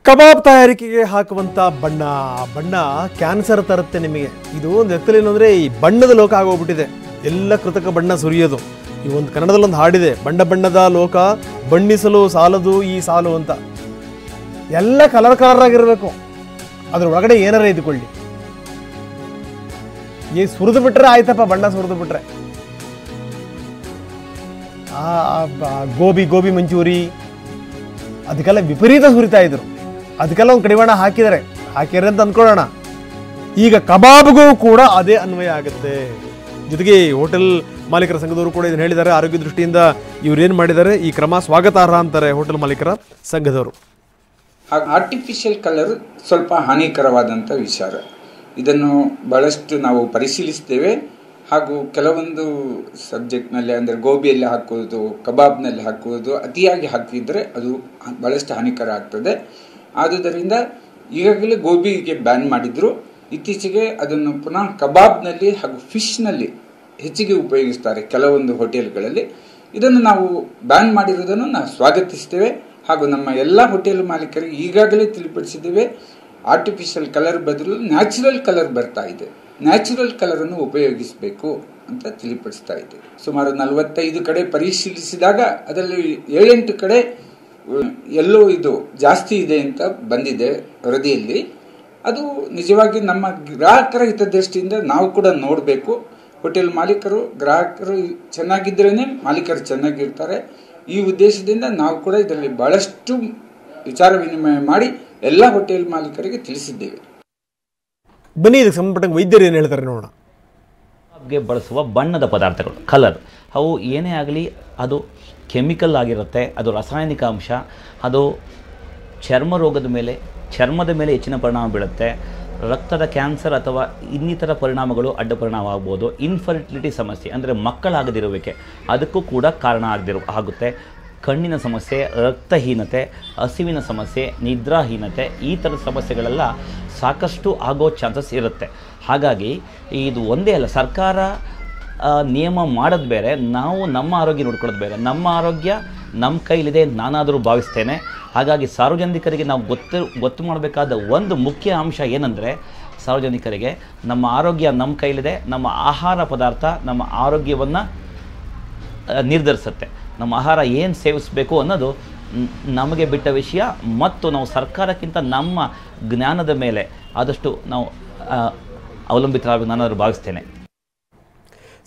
ಕಬಾಬ್ ತಯಾರಿಕೆಗೆ ಹಾಕುವಂಥ ಬಣ್ಣ ಕ್ಯಾನ್ಸರ್ ತರುತ್ತೆ ನಿಮಗೆ. ಇದು ಒಂದು ಎತ್ತಲೇನು ಅಂದರೆ ಈ ಬಣ್ಣದ ಲೋಕ ಆಗೋಗ್ಬಿಟ್ಟಿದೆ. ಎಲ್ಲ ಕೃತಕ ಬಣ್ಣ ಸುರಿಯೋದು. ಈ ಒಂದು ಕನ್ನಡದಲ್ಲಿ ಒಂದು ಹಾಡಿದೆ, ಬಣ್ಣದ ಲೋಕ ಬಣ್ಣಿಸಲು ಸಾಲದು ಈ ಸಾಲು ಅಂತ. ಎಲ್ಲ ಕಲರ್ ಆಗಿರಬೇಕು. ಅದ್ರ ಒಳಗಡೆ ಏನಾರ ಇದ್ಕೊಳ್ಳಿ. ಈ ಸುರಿದು ಬಿಟ್ರೆ ಆಯ್ತಪ್ಪ, ಬಣ್ಣ ಸುರಿದು ಬಿಟ್ರೆ. ಗೋಬಿ ಮಂಚೂರಿ ಅದಕ್ಕೆಲ್ಲ ವಿಪರೀತ ಸುರಿತಾ ಇದ್ರು. ಅದಕ್ಕೆಲ್ಲ ಒಂದು ಕಡಿವಾಣ ಹಾಕಿದ್ದಾರೆ ಅಂತ ಅಂದ್ಕೊಳ್ಳೋಣ. ಈಗ ಕಬಾಬ್ಗೂ ಕೂಡ ಅದೇ ಅನ್ವಯ ಆಗುತ್ತೆ. ಜೊತೆಗೆ ಹೋಟೆಲ್ ಮಾಲೀಕರ ಸಂಘದವರು ಕೂಡ ಇದನ್ನು ಹೇಳಿದ್ದಾರೆ. ಆರೋಗ್ಯ ದೃಷ್ಟಿಯಿಂದ ಇವ್ರೇನು ಮಾಡಿದ್ದಾರೆ, ಈ ಕ್ರಮ ಸ್ವಾಗತಾರ್ಹ ಅಂತಾರೆ ಹೋಟೆಲ್ ಮಾಲೀಕರ ಸಂಘದವರು. ಆರ್ಟಿಫಿಷಿಯಲ್ ಕಲರ್ ಸ್ವಲ್ಪ ಹಾನಿಕರವಾದಂಥ ವಿಚಾರ. ಇದನ್ನು ಬಹಳಷ್ಟು ನಾವು ಪರಿಶೀಲಿಸ್ತೇವೆ. ಹಾಗೂ ಕೆಲವೊಂದು ಸಬ್ಜೆಕ್ಟ್ನಲ್ಲಿ ಅಂದರೆ ಗೋಬಿಯಲ್ಲಿ ಹಾಕುವುದು, ಕಬಾಬ್ನಲ್ಲಿ ಹಾಕುವುದು ಅತಿಯಾಗಿ ಹಾಕಿದರೆ ಅದು ಬಹಳಷ್ಟು ಹಾನಿಕರ ಆಗ್ತದೆ. ಆದುದರಿಂದ ಈಗಾಗಲೇ ಗೋಬಿಗೆ ಬ್ಯಾನ್ ಮಾಡಿದ್ರು. ಇತ್ತೀಚೆಗೆ ಅದನ್ನು ಪುನಃ ಕಬಾಬ್ನಲ್ಲಿ ಹಾಗೂ ಫಿಶ್ನಲ್ಲಿ ಹೆಚ್ಚಿಗೆ ಉಪಯೋಗಿಸ್ತಾರೆ ಕೆಲವೊಂದು ಹೋಟೆಲ್ಗಳಲ್ಲಿ. ಇದನ್ನು ನಾವು ಬ್ಯಾನ್ ಮಾಡಿರುವುದನ್ನು ನಾವು ಸ್ವಾಗತಿಸ್ತೇವೆ. ಹಾಗೂ ನಮ್ಮ ಎಲ್ಲ ಹೋಟೆಲ್ ಮಾಲೀಕರಿಗೆ ಈಗಾಗಲೇ ತಿಳಿಪಡಿಸಿದ್ದೇವೆ. ಆರ್ಟಿಫಿಷಿಯಲ್ ಕಲರ್ ಬದಲು ನ್ಯಾಚುರಲ್ ಕಲರ್ ಬರ್ತಾ ಇದೆ, ನ್ಯಾಚುರಲ್ ಕಲರನ್ನು ಉಪಯೋಗಿಸಬೇಕು ಅಂತ ತಿಳಿಪಡಿಸ್ತಾ ಇದೆ. ಸುಮಾರು 45 ಕಡೆ ಪರಿಶೀಲಿಸಿದಾಗ ಅದರಲ್ಲಿ 7-8 ಕಡೆ ಎಲ್ಲೋ ಇದು ಜಾಸ್ತಿ ಇದೆ ಅಂತ ಬಂದಿದೆ ವರದಿಯಲ್ಲಿ. ಅದು ನಿಜವಾಗಿ ನಮ್ಮ ಗ್ರಾಹಕರ ಹಿತದೃಷ್ಟಿಯಿಂದ ನಾವು ಕೂಡ ನೋಡಬೇಕು. ಹೋಟೆಲ್ ಮಾಲೀಕರು, ಗ್ರಾಹಕರು ಚೆನ್ನಾಗಿದ್ರೇ ಮಾಲೀಕರು ಚೆನ್ನಾಗಿರ್ತಾರೆ. ಈ ಉದ್ದೇಶದಿಂದ ನಾವು ಕೂಡ ಇದರಲ್ಲಿ ಬಹಳಷ್ಟು ವಿಚಾರ ವಿನಿಮಯ ಮಾಡಿ ಎಲ್ಲ ಹೋಟೆಲ್ ಮಾಲೀಕರಿಗೆ ತಿಳಿಸಿದ್ದೇವೆ. ಬನ್ನಿ, ಇದಕ್ಕೆ ಸಂಬಂಧಪಟ್ಟ ವೈದ್ಯರು ಏನು ಹೇಳ್ತಾರೆ ನೋಡೋಣ. ಬಳಸುವ ಬಣ್ಣದ ಪದಾರ್ಥಗಳು, ಕಲರ್, ಅವು ಏನೇ ಆಗಲಿ ಅದು ಕೆಮಿಕಲ್ ಆಗಿರುತ್ತೆ, ಅದು ರಾಸಾಯನಿಕ ಅಂಶ, ಅದು ಚರ್ಮದ ಮೇಲೆ ಹೆಚ್ಚಿನ ಪರಿಣಾಮ ಬೀಳುತ್ತೆ. ರಕ್ತದ ಕ್ಯಾನ್ಸರ್ ಅಥವಾ ಇನ್ನಿತರ ಪರಿಣಾಮಗಳು ಅಡ್ಡ ಪರಿಣಾಮ ಆಗ್ಬೋದು. ಇನ್ಫರ್ಟಿಲಿಟಿ ಸಮಸ್ಯೆ ಅಂದರೆ ಮಕ್ಕಳಾಗದಿರುವಿಕೆ ಅದಕ್ಕೂ ಕೂಡ ಕಾರಣ ಆಗುತ್ತೆ. ಕಣ್ಣಿನ ಸಮಸ್ಯೆ, ರಕ್ತಹೀನತೆ, ಹಸಿವಿನ ಸಮಸ್ಯೆ, ನಿದ್ರಾಹೀನತೆ, ಈ ಥರದ ಸಮಸ್ಯೆಗಳೆಲ್ಲ ಸಾಕಷ್ಟು ಆಗೋ ಚಾನ್ಸಸ್ ಇರುತ್ತೆ. ಹಾಗಾಗಿ ಇದು ಒಂದೇ ಅಲ್ಲ, ಸರ್ಕಾರ ನಿಯಮ ಮಾಡೋದು ಬೇರೆ, ನಾವು ನಮ್ಮ ಆರೋಗ್ಯ ನೋಡ್ಕೊಳ್ಳೋದು ಬೇರೆ. ನಮ್ಮ ಆರೋಗ್ಯ ನಮ್ಮ ಕೈಲಿದೆ ನಾನಾದರೂ ಭಾವಿಸ್ತೇನೆ. ಹಾಗಾಗಿ ಸಾರ್ವಜನಿಕರಿಗೆ ನಾವು ಗೊತ್ತು ಮಾಡಬೇಕಾದ ಒಂದು ಮುಖ್ಯ ಅಂಶ ಏನಂದರೆ, ಸಾರ್ವಜನಿಕರಿಗೆ ನಮ್ಮ ಆರೋಗ್ಯ ನಮ್ಮ ಕೈಲಿದೆ. ನಮ್ಮ ಆಹಾರ ಪದಾರ್ಥ ನಮ್ಮ ಆರೋಗ್ಯವನ್ನು ನಿರ್ಧರಿಸುತ್ತೆ. ನಮ್ಮ ಆಹಾರ ಏನು ಸೇವಿಸಬೇಕು ಅನ್ನೋದು ನಮಗೆ ಬಿಟ್ಟ ವಿಷಯ. ಮತ್ತು ನಾವು ಸರ್ಕಾರಕ್ಕಿಂತ ನಮ್ಮ ಜ್ಞಾನದ ಮೇಲೆ ಆದಷ್ಟು ನಾವು ಅವಲಂಬಿತರಾಗಿ ನಾನಾದರೂ ಭಾವಿಸ್ತೇನೆ.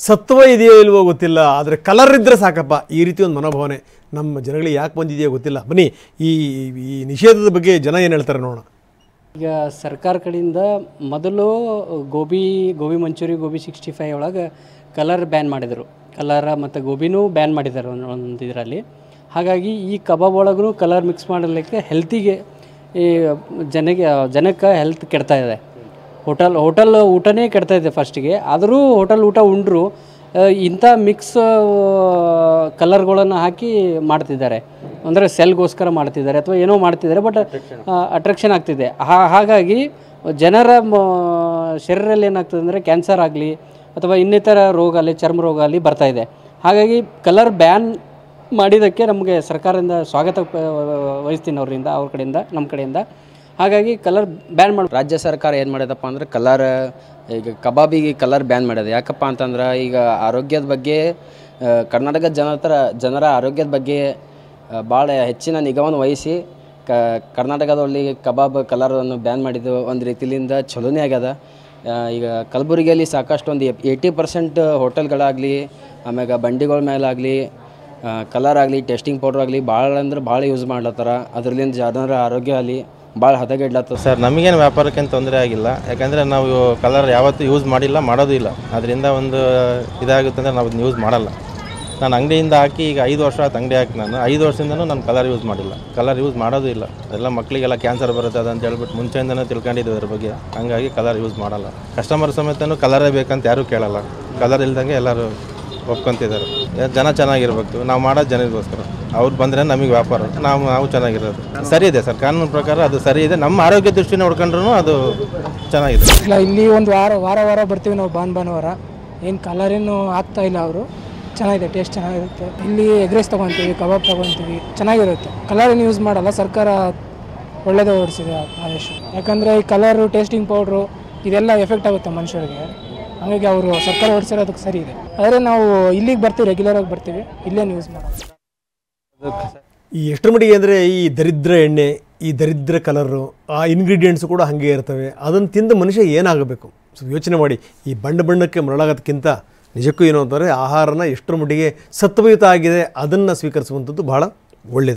ಸತ್ವ ಇದೆಯೋ ಇಲ್ವೋ ಗೊತ್ತಿಲ್ಲ, ಆದರೆ ಕಲರ್ ಇದ್ದರೆ ಸಾಕಪ್ಪ, ಈ ರೀತಿ ಒಂದು ಮನೋಭಾವನೆ ನಮ್ಮ ಜನಗಳಿಗೆ ಯಾಕೆ ಬಂದಿದೆಯೋ ಗೊತ್ತಿಲ್ಲ. ಬನ್ನಿ, ಈ ನಿಷೇಧದ ಬಗ್ಗೆ ಜನ ಏನು ಹೇಳ್ತಾರೆ ನೋಡೋಣ. ಈಗ ಸರ್ಕಾರ ಕಡೆಯಿಂದ ಮೊದಲು ಗೋಬಿ ಮಂಚೂರಿ, ಗೋಬಿ 65 ಒಳಗೆ ಕಲರ್ ಬ್ಯಾನ್ ಮಾಡಿದರು. ಕಲರ್ ಮತ್ತು ಗೋಬಿನೂ ಬ್ಯಾನ್ ಮಾಡಿದ್ದಾರೆ ಒಂದು ಇದರಲ್ಲಿ. ಹಾಗಾಗಿ ಈ ಕಬಾಬ್ ಒಳಗೂ ಕಲರ್ ಮಿಕ್ಸ್ ಮಾಡಲಿಕ್ಕೆ ಹೆಲ್ತಿಗೆ ಈ ಜನಕ್ಕೆ ಹೆಲ್ತ್ ಕೆಡ್ತಾ ಇದೆ. ಹೋಟೆಲ್ ಊಟನೇ ಕೆಡ್ತಾ ಇದೆ ಫಸ್ಟಿಗೆ. ಆದರೂ ಹೋಟೆಲ್ ಊಟ ಉಂಡ್ರು ಇಂಥ ಮಿಕ್ಸ್ ಕಲರ್ಗಳನ್ನು ಹಾಕಿ ಮಾಡ್ತಿದ್ದಾರೆ. ಅಂದರೆ ಸೆಲ್ಗೋಸ್ಕರ ಮಾಡ್ತಿದ್ದಾರೆ ಅಥವಾ ಏನೋ ಮಾಡ್ತಿದ್ದಾರೆ, ಬಟ್ ಅಟ್ರಾಕ್ಷನ್ ಆಗ್ತಿದೆ. ಹಾಗಾಗಿ ಜನರ ಶರೀರಲ್ಲಿ ಏನಾಗ್ತದೆ ಅಂದರೆ ಕ್ಯಾನ್ಸರ್ ಆಗಲಿ ಅಥವಾ ಇನ್ನಿತರ ರೋಗ ಆಗಲಿ, ಚರ್ಮ ರೋಗ ಆಗಲಿ ಬರ್ತಾಯಿದೆ. ಹಾಗಾಗಿ ಕಲರ್ ಬ್ಯಾನ್ ಮಾಡಿದ್ದಕ್ಕೆ ನಮಗೆ ಸರ್ಕಾರದಿಂದ ಸ್ವಾಗತ ವಹಿಸ್ತೀನಿ, ಅವ್ರ ಕಡೆಯಿಂದ, ನಮ್ಮ ಕಡೆಯಿಂದ. ಹಾಗಾಗಿ ಕಲರ್ ಬ್ಯಾನ್ ಮಾಡಿ ರಾಜ್ಯ ಸರ್ಕಾರ ಏನು ಮಾಡಿದಪ್ಪ ಅಂದರೆ ಈಗ ಕಬಾಬಿಗೆ ಕಲರ್ ಬ್ಯಾನ್ ಮಾಡಿದೆ. ಯಾಕಪ್ಪ ಅಂತಂದ್ರೆ ಈಗ ಆರೋಗ್ಯದ ಬಗ್ಗೆ ಕರ್ನಾಟಕದ ಜನರ ಆರೋಗ್ಯದ ಬಗ್ಗೆ ಭಾಳ ಹೆಚ್ಚಿನ ನಿಗಾವನ್ನು ವಹಿಸಿ ಕರ್ನಾಟಕದಲ್ಲಿ ಕಬಾಬ್ ಕಲರನ್ನು ಬ್ಯಾನ್ ಮಾಡಿದ್ದು ಒಂದು ರೀತಿಯಿಂದ ಚಲೋನೇ ಆಗ್ಯದ. ಈಗ ಕಲಬುರಗಿಯಲ್ಲಿ ಸಾಕಷ್ಟು ಒಂದು 80% ಹೋಟೆಲ್ಗಳಾಗಲಿ, ಆಮ್ಯಾಗ ಬಂಡಿಗಳ ಮೇಲಾಗಲಿ ಕಲರ್ ಆಗಲಿ, ಟೆಸ್ಟಿಂಗ್ ಪೌಡ್ರ್ ಆಗಲಿ ಭಾಳ ಯೂಸ್ ಮಾಡ್ಲತ್ತಾರ. ಅದರಿಂದ ಜನರ ಆರೋಗ್ಯ ಆಗಲಿ ಭಾಳ ಹದಗೆಡ್ಲತ್ತದ. ಸರ್, ನಮಗೇನು ವ್ಯಾಪಾರಕ್ಕೇನು ತೊಂದರೆ ಆಗಿಲ್ಲ. ಯಾಕಂದರೆ ನಾವು ಕಲರ್ ಯಾವತ್ತೂ ಯೂಸ್ ಮಾಡಿಲ್ಲ, ಮಾಡೋದು ಇಲ್ಲ. ಅದರಿಂದ ಒಂದು ಇದಾಗುತ್ತೆ ಅಂದರೆ ನಾವು ಯೂಸ್ ಮಾಡಲ್ಲ. ನಾನು ಅಂಗಡಿಯಿಂದ ಹಾಕಿ ಈಗ 5 ವರ್ಷ ಆಯ್ತು ಅಂಗಡಿ ಹಾಕಿ. ನಾನು 5 ವರ್ಷದಿಂದನೂ ನಾನು ಕಲರ್ ಯೂಸ್ ಮಾಡಿಲ್ಲ, ಕಲರ್ ಯೂಸ್ ಮಾಡೋದು ಇಲ್ಲ. ಎಲ್ಲ ಮಕ್ಕಳಿಗೆಲ್ಲ ಕ್ಯಾನ್ಸರ್ ಬರುತ್ತೆ ಅದಂತ ಹೇಳ್ಬಿಟ್ಟು ಮುಂಚೆಯಿಂದನೂ ತಿಳ್ಕೊಂಡಿದ್ದೀವಿ ಅದ್ರ ಬಗ್ಗೆ. ಹಂಗಾಗಿ ಕಲರ್ ಯೂಸ್ ಮಾಡಲ್ಲ. ಕಸ್ಟಮರ್ ಸಮೇತನೂ ಕಲರೇ ಬೇಕಂತ ಯಾರೂ ಕೇಳಲ್ಲ. ಕಲರ್ ಇಲ್ದಂಗೆ ಎಲ್ಲರೂ ಒಪ್ಕೊತಿದ್ದಾರೆ. ಜನ ಚೆನ್ನಾಗಿರ್ಬೇಕು, ನಾವು ಮಾಡೋದು ಜನರಿಗೋಸ್ಕರ. ಅವ್ರು ಬಂದರೆ ನಮಗೆ ವ್ಯಾಪಾರ, ನಾವು ಚೆನ್ನಾಗಿರೋದು ಸರಿ ಇದೆ ಸರ್. ಕಾನೂನು ಪ್ರಕಾರ ಅದು ಸರಿ ಇದೆ. ನಮ್ಮ ಆರೋಗ್ಯ ದೃಷ್ಟಿನ ನೋಡ್ಕೊಂಡ್ರೂ ಅದು ಚೆನ್ನಾಗಿದೆ. ಇಲ್ಲ, ಇಲ್ಲಿ ಒಂದು ವಾರ ಬರ್ತೀವಿ ನಾವು. ಭಾನುವಾರ ಏನು ಕಲರೇನು ಆಗ್ತಾ ಇಲ್ಲ. ಅವರು ಚೆನ್ನಾಗಿದೆ, ಟೇಸ್ಟ್ ಚೆನ್ನಾಗಿರುತ್ತೆ. ಇಲ್ಲಿ ಎಗ್ ರೈಸ್ ತೊಗೊತೀವಿ, ಕಬಾಬ್ ತೊಗೊತೀವಿ, ಚೆನ್ನಾಗಿರುತ್ತೆ. ಕಲರ್ ಏನು ಯೂಸ್ ಮಾಡಲ್ಲ. ಸರ್ಕಾರ ಒಳ್ಳೇದೇ ಓಡಿಸಿದೆ ಆದೇಶ. ಯಾಕಂದರೆ ಈ ಕಲರು, ಟೇಸ್ಟಿಂಗ್ ಪೌಡ್ರು ಇದೆಲ್ಲ ಎಫೆಕ್ಟ್ ಆಗುತ್ತೆ ಮನುಷ್ಯರಿಗೆ. ಹಾಗಾಗಿ ಅವರು ಸರ್ಕಾರ ಓಡಿಸಿರೋದಕ್ಕೆ ಸರಿ ಇದೆ. ಆದರೆ ನಾವು ಇಲ್ಲಿಗೆ ಬರ್ತೀವಿ, ರೆಗ್ಯುಲರಾಗಿ ಬರ್ತೀವಿ, ಇಲ್ಲೇನು ಯೂಸ್ ಮಾಡೋದು. ಈ ಎಷ್ಟರ ಮಟ್ಟಿಗೆ ಅಂದರೆ ಈ ದರಿದ್ರ ಎಣ್ಣೆ, ಈ ದರಿದ್ರ ಕಲರು, ಆ ಇಂಗ್ರೀಡಿಯೆಂಟ್ಸು ಕೂಡ ಹಾಗೆ ಇರ್ತವೆ. ಅದನ್ನು ತಿಂದ ಮನುಷ್ಯ ಏನಾಗಬೇಕು? ಸೊ ಯೋಚನೆ ಮಾಡಿ, ಈ ಬಣ್ಣಕ್ಕೆ ಮರಳಾಗೋದಕ್ಕಿಂತ ನಿಜಕ್ಕೂ ಏನು ಅಂತಂದರೆ ಆಹಾರನ ಎಷ್ಟರ ಮಟ್ಟಿಗೆ ಸತ್ವಯುತ ಆಗಿದೆ ಅದನ್ನು ಸ್ವೀಕರಿಸುವಂಥದ್ದು ಬಹಳ ಒಳ್ಳೆಯದು.